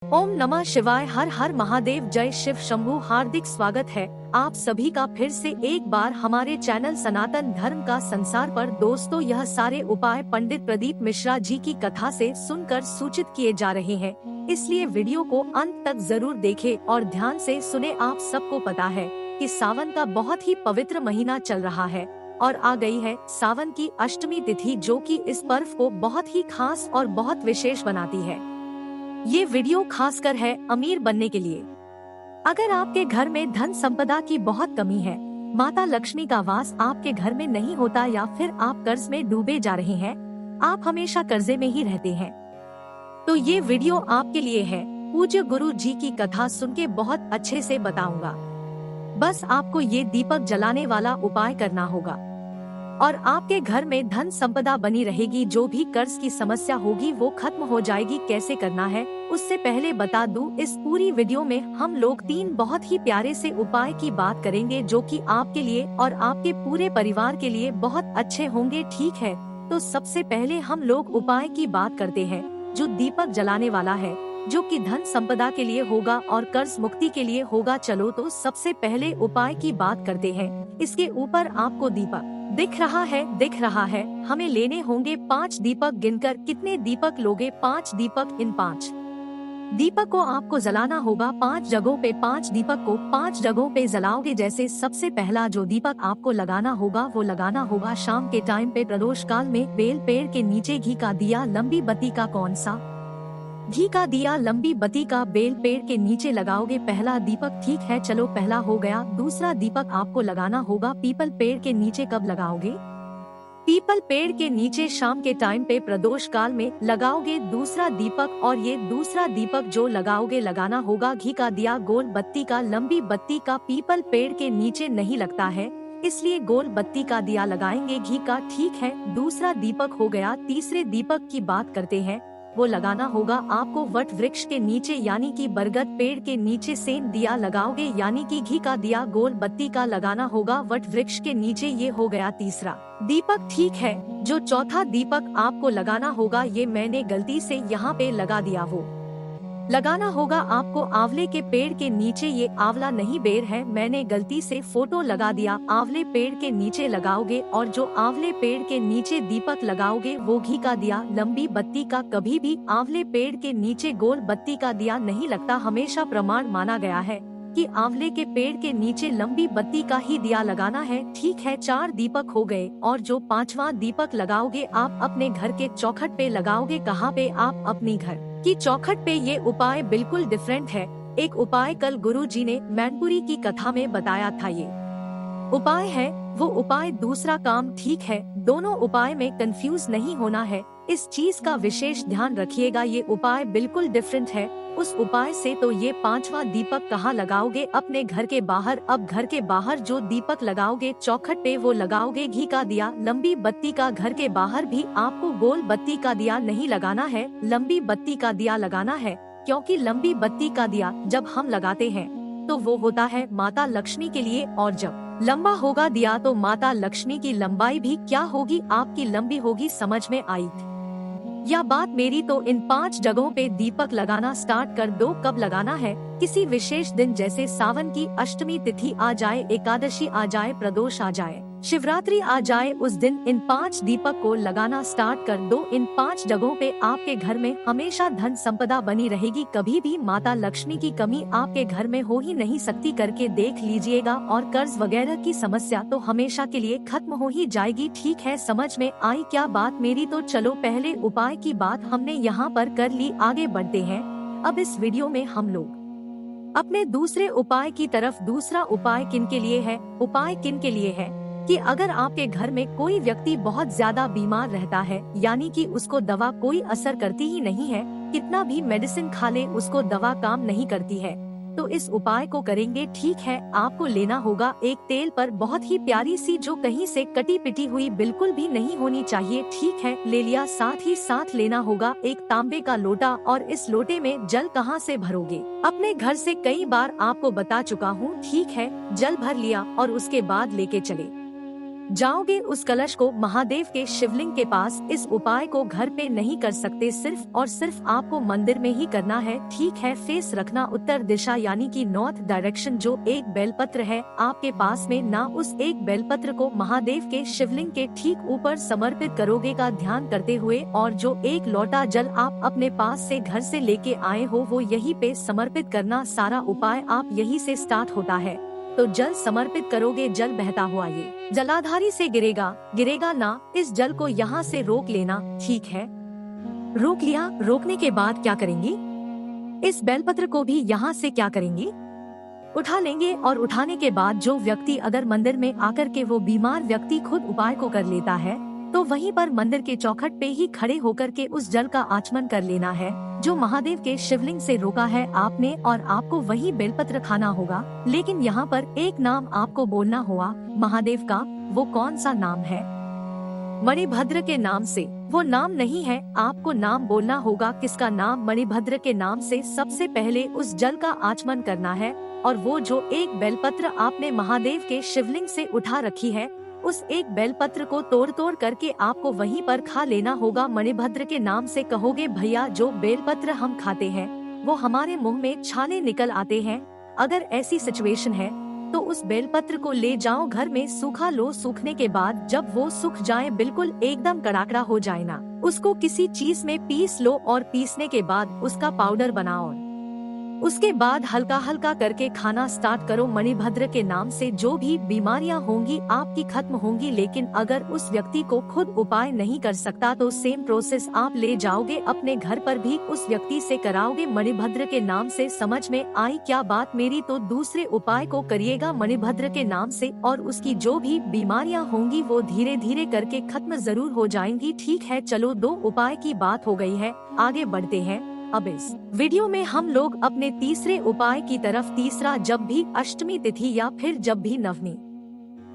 ओम नमः शिवाय। हर हर महादेव। जय शिव शंभू। हार्दिक स्वागत है आप सभी का फिर से एक बार हमारे चैनल सनातन धर्म का संसार पर। दोस्तों, यह सारे उपाय पंडित प्रदीप मिश्रा जी की कथा से सुनकर सूचित किए जा रहे हैं, इसलिए वीडियो को अंत तक जरूर देखें और ध्यान से सुने। आप सबको पता है कि सावन का बहुत ही पवित्र महीना चल रहा है और आ गई है सावन की अष्टमी तिथि, जो कि इस पर्व को बहुत ही खास और बहुत विशेष बनाती है। ये वीडियो खासकर है अमीर बनने के लिए। अगर आपके घर में धन संपदा की बहुत कमी है, माता लक्ष्मी का वास आपके घर में नहीं होता, या फिर आप कर्ज में डूबे जा रहे हैं, आप हमेशा कर्जे में ही रहते हैं, तो ये वीडियो आपके लिए है। पूज्य गुरु जी की कथा सुन के बहुत अच्छे से बताऊंगा। बस आपको ये दीपक जलाने वाला उपाय करना होगा और आपके घर में धन संपदा बनी रहेगी। जो भी कर्ज की समस्या होगी वो खत्म हो जाएगी। कैसे करना है उससे पहले बता दूं, इस पूरी वीडियो में हम लोग 3 बहुत ही प्यारे से उपाय की बात करेंगे, जो कि आपके लिए और आपके पूरे परिवार के लिए बहुत अच्छे होंगे। ठीक है, तो सबसे पहले हम लोग उपाय की बात करते हैं, जो दीपक जलाने वाला है, जो कि धन संपदा के लिए होगा और कर्ज मुक्ति के लिए होगा। चलो तो सबसे पहले उपाय की बात करते हैं। इसके ऊपर आपको दीपक दिख रहा है। हमें लेने होंगे 5 दीपक। गिनकर कितने दीपक लोगे? 5 दीपक। इन 5 दीपक को आपको जलाना होगा 5 जगहों पे। 5 दीपक को 5 जगहों पे जलाओगे। जैसे सबसे पहला जो दीपक आपको लगाना होगा वो लगाना होगा शाम के टाइम पे, प्रदोष काल में, बेल पेड़ के नीचे। घी का दिया, लंबी बत्ती का। कौन सा? घी का दिया, लंबी बत्ती का, बेल पेड़ के नीचे लगाओगे पहला दीपक। ठीक है, चलो पहला हो गया। दूसरा दीपक आपको लगाना होगा पीपल पेड़ के नीचे। कब लगाओगे? पीपल पेड़ के नीचे शाम के टाइम पे, प्रदोष काल में लगाओगे दूसरा दीपक। और ये दूसरा दीपक जो लगाओगे, लगाना होगा घी का दिया, गोल बत्ती का, लंबी बत्ती का। पीपल पेड़ के नीचे नहीं लगता है, इसलिए गोल बत्ती का दिया लगाएंगे घी का। ठीक है, दूसरा दीपक हो गया। तीसरे दीपक की बात करते हैं, वो लगाना होगा आपको वट वृक्ष के नीचे, यानी कि बरगद पेड़ के नीचे। सेम दिया लगाओगे, यानी कि घी का दिया, गोल बत्ती का लगाना होगा वट वृक्ष के नीचे। ये हो गया तीसरा दीपक। ठीक है, जो चौथा दीपक आपको लगाना होगा, ये मैंने गलती से यहाँ पे लगा दिया, वो लगाना होगा आपको आंवले के पेड़ के नीचे। ये आंवला नहीं, बेर है, मैंने गलती से फोटो लगा दिया। आंवले पेड़ के नीचे लगाओगे और जो आंवले पेड़ के नीचे दीपक लगाओगे वो घी का दिया, लंबी बत्ती का। कभी भी आंवले पेड़ के नीचे गोल बत्ती का दिया नहीं लगता। हमेशा प्रमाण माना गया है कि आंवले के पेड़ के नीचे लंबी बत्ती का ही दिया लगाना है। ठीक है, 4 दीपक हो गए। और जो 5वां दीपक लगाओगे आप अपने घर के चौखट पे लगाओगे। कहाँ पे? आप अपनी घर की चौखट पे। ये उपाय बिल्कुल डिफरेंट है। एक उपाय कल गुरु जी ने मैनपुरी की कथा में बताया था, ये उपाय है वो उपाय दूसरा काम। ठीक है, दोनों उपाय में कंफ्यूज नहीं होना है, इस चीज का विशेष ध्यान रखिएगा। ये उपाय बिल्कुल डिफरेंट है उस उपाय से। तो ये 5वां दीपक कहाँ लगाओगे? अपने घर के बाहर। अब घर के बाहर जो दीपक लगाओगे चौखट पे, वो लगाओगे घी का दिया, लंबी बत्ती का। घर के बाहर भी आपको गोल बत्ती का दिया नहीं लगाना है, लंबी बत्ती का दिया लगाना है। क्योंकि लंबी बत्ती का दिया जब हम लगाते हैं तो वो होता है माता लक्ष्मी के लिए, और जब लंबा होगा दिया तो माता लक्ष्मी की लंबाई भी क्या होगी? आपकी लंबी होगी। समझ में आई या बात मेरी? तो इन 5 जगहों पे दीपक लगाना स्टार्ट कर दो। कब लगाना है? किसी विशेष दिन, जैसे सावन की अष्टमी तिथि आ जाए, एकादशी आ जाए, प्रदोष आ जाए, शिवरात्रि आ जाए, उस दिन इन 5 दीपक को लगाना स्टार्ट कर दो। इन 5 जगहों पे आपके घर में हमेशा धन संपदा बनी रहेगी। कभी भी माता लक्ष्मी की कमी आपके घर में हो ही नहीं सकती। करके देख लीजिएगा और कर्ज वगैरह की समस्या तो हमेशा के लिए खत्म हो ही जाएगी। ठीक है, समझ में आई क्या बात मेरी? तो चलो पहले उपाय की बात हमने यहाँ पर कर ली, आगे बढ़ते हैं। अब इस वीडियो में हम लोग अपने दूसरे उपाय की तरफ। दूसरा उपाय किन के लिए है? उपाय किन के लिए है कि अगर आपके घर में कोई व्यक्ति बहुत ज्यादा बीमार रहता है, यानी कि उसको दवा कोई असर करती ही नहीं है, कितना भी मेडिसिन खा ले उसको दवा काम नहीं करती है, तो इस उपाय को करेंगे। ठीक है, आपको लेना होगा एक तेल पर बहुत ही प्यारी सी, जो कहीं से कटी पिटी हुई बिल्कुल भी नहीं होनी चाहिए। ठीक है, ले लिया। साथ ही साथ लेना होगा एक तांबे का लोटा, और इस लोटे में जल कहाँ से भरोगे? अपने घर से। कई बार आपको बता चुका हूँ। ठीक है, जल भर लिया और उसके बाद लेके चले जाओगे उस कलश को महादेव के शिवलिंग के पास। इस उपाय को घर पे नहीं कर सकते, सिर्फ और सिर्फ आपको मंदिर में ही करना है, ठीक है। फेस रखना उत्तर दिशा यानी कि नॉर्थ डायरेक्शन। जो एक बेलपत्र है आपके पास में ना, उस एक बेलपत्र को महादेव के शिवलिंग के ठीक ऊपर समर्पित करोगे का ध्यान करते हुए, और जो एक लोटा जल आप अपने पास से घर से लेके आए हो वो यहीं पे समर्पित करना। सारा उपाय आप यहीं से स्टार्ट होता है। तो जल समर्पित करोगे, जल बहता हुआ ये जलाधारी से गिरेगा ना। इस जल को यहाँ से रोक लेना, ठीक है। रोक लिया। रोकने के बाद क्या करेंगी? इस बेलपत्र को भी यहाँ से क्या करेंगी? उठा लेंगे। और उठाने के बाद जो व्यक्ति अगर मंदिर में आकर के वो बीमार व्यक्ति खुद उपाय को कर लेता है, तो वहीं पर मंदिर के चौखट पे ही खड़े होकर के उस जल का आचमन कर लेना है जो महादेव के शिवलिंग से रोका है आपने, और आपको वही बेलपत्र खाना होगा। लेकिन यहाँ पर एक नाम आपको बोलना हुआ महादेव का। वो कौन सा नाम है? मणिभद्र के नाम से। वो नाम नहीं है, आपको नाम बोलना होगा। किसका नाम? मणिभद्र के नाम से। सबसे पहले उस जल का आचमन करना है, और वो जो एक बेलपत्र आपने महादेव के शिवलिंग से उठा रखी है, उस एक बेलपत्र को तोड़ करके आपको वहीं पर खा लेना होगा। मणिभद्र के नाम से कहोगे भैया जो बेलपत्र हम खाते हैं वो हमारे मुंह में छाले निकल आते हैं। अगर ऐसी सिचुएशन है तो उस बेलपत्र को ले जाओ घर में, सूखा लो। सूखने के बाद जब वो सूख जाए, बिल्कुल एकदम कड़ाकड़ा हो जाए ना, उसको किसी चीज में पीस लो, और पीसने के बाद उसका पाउडर बनाओ। उसके बाद हल्का हल्का करके खाना स्टार्ट करो। मणिभद्र के नाम से जो भी बीमारियां होंगी आपकी खत्म होंगी। लेकिन अगर उस व्यक्ति को खुद उपाय नहीं कर सकता तो सेम प्रोसेस आप ले जाओगे अपने घर पर भी उस व्यक्ति से कराओगे मणिभद्र के नाम से। समझ में आई क्या बात मेरी? तो दूसरे उपाय को करिएगा मणिभद्र के नाम से, और उसकी जो भी बीमारियां होंगी वो धीरे धीरे करके खत्म जरूर हो जाएंगी, ठीक है। चलो 2 उपाय की बात हो गई है, आगे बढ़ते हैं। अब इस वीडियो में हम लोग अपने तीसरे उपाय की तरफ। तीसरा, जब भी अष्टमी तिथि या फिर जब भी नवमी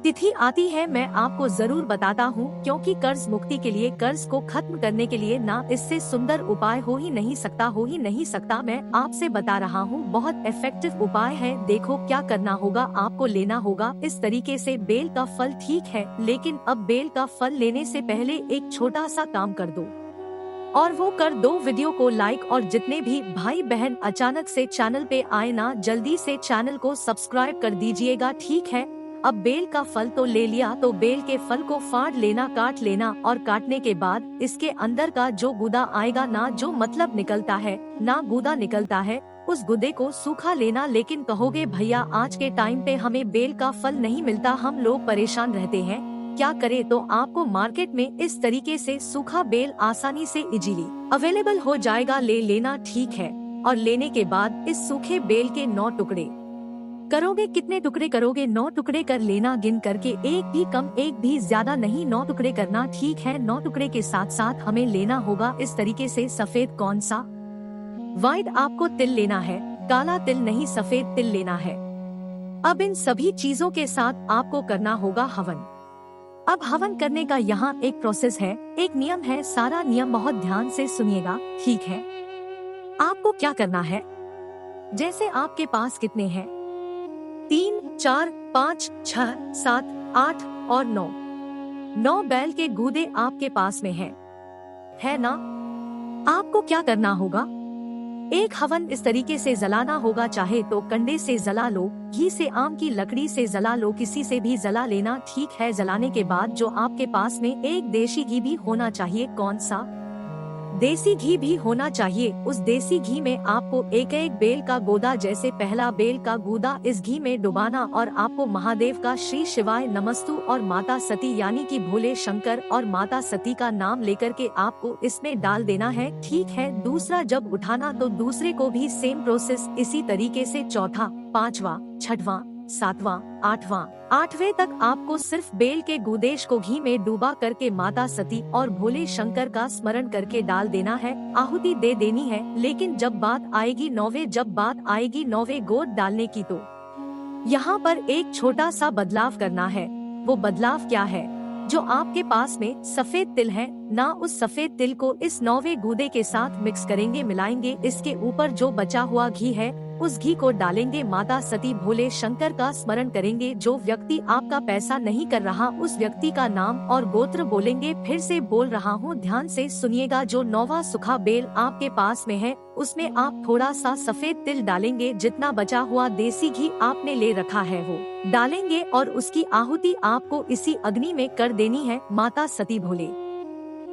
तिथि आती है, मैं आपको जरूर बताता हूँ, क्योंकि कर्ज मुक्ति के लिए, कर्ज को खत्म करने के लिए ना इससे सुंदर उपाय हो ही नहीं सकता। मैं आपसे बता रहा हूँ, बहुत इफेक्टिव उपाय है। देखो क्या करना होगा, आपको लेना होगा इस तरीके से बेल का फल, ठीक है। लेकिन अब बेल का फल लेने से पहले एक छोटा सा काम कर दो, और वो कर दो वीडियो को लाइक। और जितने भी भाई बहन अचानक से चैनल पे आए ना, जल्दी से चैनल को सब्सक्राइब कर दीजिएगा, ठीक है। अब बेल का फल तो ले लिया, तो बेल के फल को फाड़ लेना, काट लेना, और काटने के बाद इसके अंदर का जो गूदा आएगा ना, जो मतलब निकलता है ना, गूदा निकलता है, उस गुदे को सूखा लेना। लेकिन कहोगे भैया आज के टाइम पे हमें बेल का फल नहीं मिलता, हम लोग परेशान रहते हैं, क्या करें? तो आपको मार्केट में इस तरीके से सूखा बेल आसानी से इजीली अवेलेबल हो जाएगा, ले लेना, ठीक है। और लेने के बाद इस सूखे बेल के 9 टुकड़े करोगे। कितने टुकड़े करोगे? 9 टुकड़े कर लेना, गिन करके, एक भी कम एक भी ज्यादा नहीं, 9 टुकड़े करना, ठीक है। 9 टुकड़े के साथ साथ हमें लेना होगा इस तरीके से सफेद, कौन सा? व्हाइट आपको तिल लेना है, काला तिल नहीं, सफेद तिल लेना है। अब इन सभी चीजों के साथ आपको करना होगा हवन। अब हवन करने का यहाँ एक प्रोसेस है, एक नियम है। सारा नियम बहुत ध्यान से सुनिएगा, ठीक है। आपको क्या करना है, जैसे आपके पास कितने हैं, 3, 4, 5, 6, 7, 8 और 9 बैल के गूदे आपके पास में है ना? आपको क्या करना होगा, एक हवन इस तरीके से जलाना होगा। चाहे तो कंडे से जला लो, घी से, आम की लकड़ी से जला लो, किसी से भी जला लेना, ठीक है। जलाने के बाद जो आपके पास में एक देसी घी भी होना चाहिए, कौन सा? देसी घी भी होना चाहिए। उस देसी घी में आपको एक एक बेल का गूदा, जैसे पहला बेल का गूदा इस घी में डुबाना, और आपको महादेव का श्री शिवाय नमस्तु और माता सती यानी कि भोले शंकर और माता सती का नाम लेकर के आपको इसमें डाल देना है, ठीक है। दूसरा, जब उठाना तो दूसरे को भी सेम प्रोसेस इसी तरीके से, चौथा, 5वां, 6वां, 7वां, 8वें तक आपको सिर्फ बेल के गूदेश को घी में डूबा करके माता सती और भोले शंकर का स्मरण करके डाल देना है, आहुति दे देनी है। लेकिन जब बात आएगी 9वें गोद डालने की, तो यहाँ पर एक छोटा सा बदलाव करना है। वो बदलाव क्या है? जो आपके पास में सफेद तिल है ना, उस सफेद तिल को इस 9वें गूदे के साथ मिक्स करेंगे, मिलाएंगे। इसके ऊपर जो बचा हुआ घी है उस घी को डालेंगे, माता सती भोले शंकर का स्मरण करेंगे। जो व्यक्ति आपका पैसा नहीं कर रहा उस व्यक्ति का नाम और गोत्र बोलेंगे। फिर से बोल रहा हूँ, ध्यान से सुनिएगा। जो नौवा सूखा बेल आपके पास में है उसमें आप थोड़ा सा सफेद तिल डालेंगे। जितना बचा हुआ देसी घी आपने ले रखा है वो डालेंगे और उसकी आहुति आपको इसी अग्नि में कर देनी है। माता सती भोले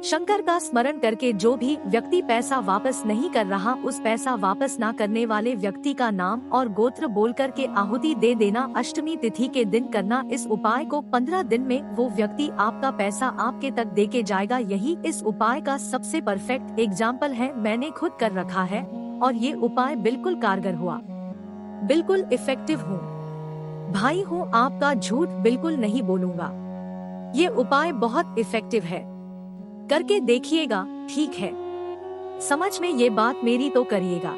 शंकर का स्मरण करके जो भी व्यक्ति पैसा वापस नहीं कर रहा उस पैसा वापस ना करने वाले व्यक्ति का नाम और गोत्र बोल कर के आहुति दे देना। अष्टमी तिथि के दिन करना इस उपाय को। 15 दिन में वो व्यक्ति आपका पैसा आपके तक दे के जाएगा। यही इस उपाय का सबसे परफेक्ट एग्जाम्पल है, मैंने खुद कर रखा है और ये उपाय बिल्कुल कारगर हुआ, बिल्कुल इफेक्टिव हूँ भाई हूँ, आपका झूठ बिल्कुल नहीं बोलूँगा। ये उपाय बहुत इफेक्टिव है, करके देखिएगा। ठीक है, समझ में ये बात मेरी तो करिएगा।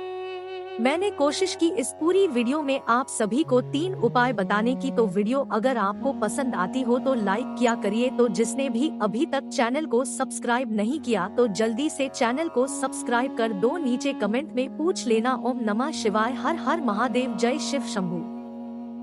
मैंने कोशिश की इस पूरी वीडियो में आप सभी को 3 उपाय बताने की। तो वीडियो अगर आपको पसंद आती हो तो लाइक किया करिए। तो जिसने भी अभी तक चैनल को सब्सक्राइब नहीं किया तो जल्दी से चैनल को सब्सक्राइब कर दो। नीचे कमेंट में पूछ लेना ओम नमः शिवाय, हर हर महादेव, जय शिव शंभू।